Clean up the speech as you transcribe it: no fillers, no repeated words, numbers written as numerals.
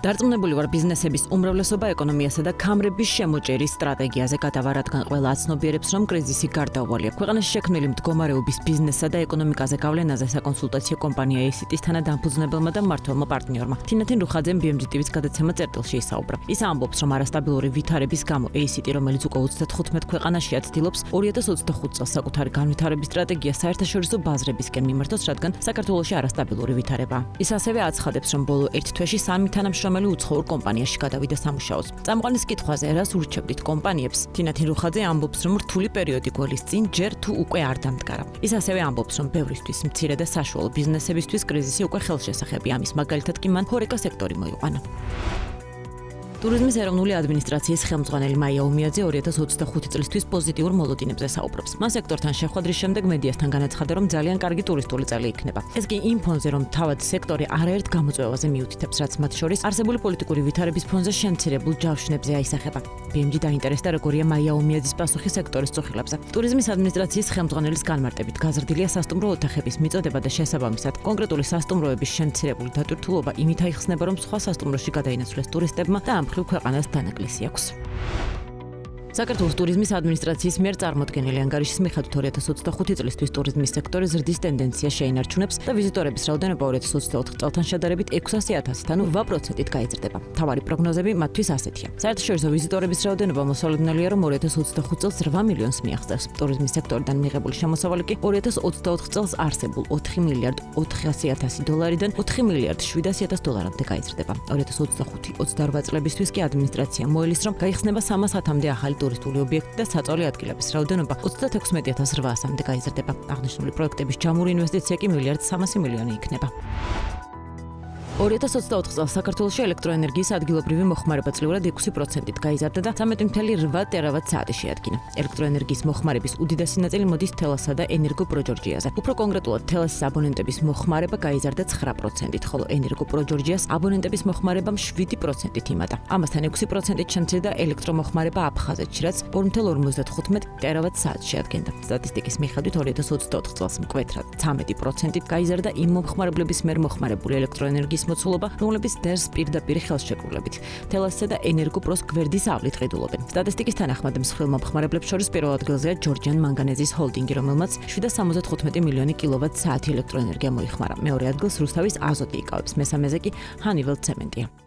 დარწმუნებული ვარ ბიზნესების უმრავლესობა ეკონომიასა და ქამრების შემოჭერის სტრატეგიაზე გადავა, რადგან ყველა აცნობიერებს, რომ კრიზისი გარდაუვალია. ქვეყანაში შექმნილი მდგომარეობის ბიზნესსა და ეკონომიკაზე გავლენაზე საკონსულტაციო კომპანია ACT-ის თანადამფუძნებელმა და მმართველმა პარტნიორმა თინათინ რუხაძემ BMG TV-ს გადაცემა წერტილში ისაუბრა. ის ამბობს, რომ არასტაბილური ვითარების გამო ACT, რომელიც უკვე 35 ქვეყანაშია, ცდილობს 2025 წელს საკუთარი განვითარების სტრატეგია საერთაშორისო ბაზრებისკენ მიმართოს, რადგან საქართველოში არასტაბილური ვითარებაა. ის ასევე აცხადებს, რომ ბოლო ერთ თვეში 3 თანამშრომელი უცხოურ კომპანიაში გადავიდა სამუშაოს. წამყვანის კითხვაზე, რას ურჩევდით კომპანიებს? თინათინ რუხაძე ამბობს, რომ რთული პერიოდი გველის წინ ჯერ თუ უკვე არ დამდგარა. ის ასევე ამბობს, რომ ბევრისთვის მცირე და საშუალო ბიზნესებისთვის კრიზისი უკვე ხელშესახებია. ამის მაგალითად კი მან ჰორეკა სექტორი მოიყვანა. ტურიზმის ეროვნული ადმინისტრაციის ხელმძღვანელი მაია ომიაძე 2025 წლისთვის პოზიტიურ მოლოდინებზე საუბრობს. მან სექტორთან შეხვედრის შემდეგ მედიასთან განაცხადა, რომ ძალიან კარგი ტურისტული წელი იქნება. ეს კი იმ ფონზე, რომ თავად სექტორი არაერთ გამოწვევაზე მიუთითებს, რაც მათ შორის არსებული პოლიტიკური ვითარების ფონზე შემცირებულ ჯავშნებზე აისახება. BMG დაინტერესდა, როგორია მაია ომიაძის პასუხი სექტორის წუხილებზე. ტურიზმის ადმინისტრაციის ხელმძღვანელის განმარტებით, გაზრდილია სასტუმრო ოთახების მიწოდება და შესაბამისად, კონკრეტული სასტუმროების შემცირებული დატვირთულობა იმით აიხსნება, რომ სხვა სასტუმროში გადაინაცვლეს ტურისტებმა და ამ ქვეყანას დანაკლისი აქვს. საქართველოს ტურიზმის ადმინისტრაციის მიერ წარმოდგენილი ანგარიშის მიხედვით 2025 წლისთვის ტურიზმის სექტორი ზრდის ტენდენციას შეინარჩუნებს და ვიზიტორების რაოდენობა 2024 წელთან შედარებით 600,000-ით, ანუ 8%-ით გაიზრდება. მთავარი პროგნოზები მათთვის ასეთია. საერთაშორისო ვიზიტორების რაოდენობა მოსალოდნელია, რომ 2025 წელს 8 მილიონს მიაღწევს. ტურიზმის სექტორიდან მიღებული შემოსავალი კი 2024 წელს არსებულ 4 მილიარდ 400,000 დოლარიდან 4 მილიარდ 700,000 დოლარამდე გაიზრდება. 2025-28 წლებისთვის კი ადმინისტრაცია მოელის, რომ გაიხსნება 300-მდე ახალი ტურისტული ობიექტი და საწოლი ადგილების რაოდენობა 36,800-მდე გაიზრდება. აღნიშნული პროექტების ჯამური ინვესტიცია კი 1,3 მილიონი იქნება. 2024 წელს საქართველოში ელექტროენერგიის ადგილობრივი მოხმარება წლიურად 6%-ით გაიზარდა და 13.8 ტერავატ-საათი შეადგინა. ელექტროენერგიის მოხმარების უდიდესი ნაწილი მოდის თელასა და ენერგოპროჯორჯიაზე. უფრო კონკრეტულად, თელასის აბონენტების მოხმარება გაიზარდა 9%-ით, ხოლო ენერგოპროჯორჯიას აბონენტების მოხმარებამ 7%-ით იმატა. ამასთან 6%-ით შემცირდა ელექტრომოხმარება აფხაზეთში, რაც 2.55 ტერავატ-საათს შეადგენდა. სტატისტიკის მიხედვით 2024 წელს მკვეთრად 13%-ით გაიზარდა იმ მომხმარებლების მიერ მოხმარებული ელექტროენერგიის მოცულობა, რომლებიც დერს პირდაპირ ხელშეკრულებით თელასსა და ენერგოპროს გვერდის ავლით ყიდულობენ. სტატისტიკის თანახმად მსხვილ მომხმარებლებს შორის პირველ ადგილზეა ჯორჯიან მანგანეზის ჰოლდინგი, რომელმაც 775 მილიონი კილოვატ-საათი ელექტროენერგია მოიხმარა. მეორე ადგილს რუსთავის აზოტი იკავებს, მესამეზე კი ჰანიველს ცემენტია.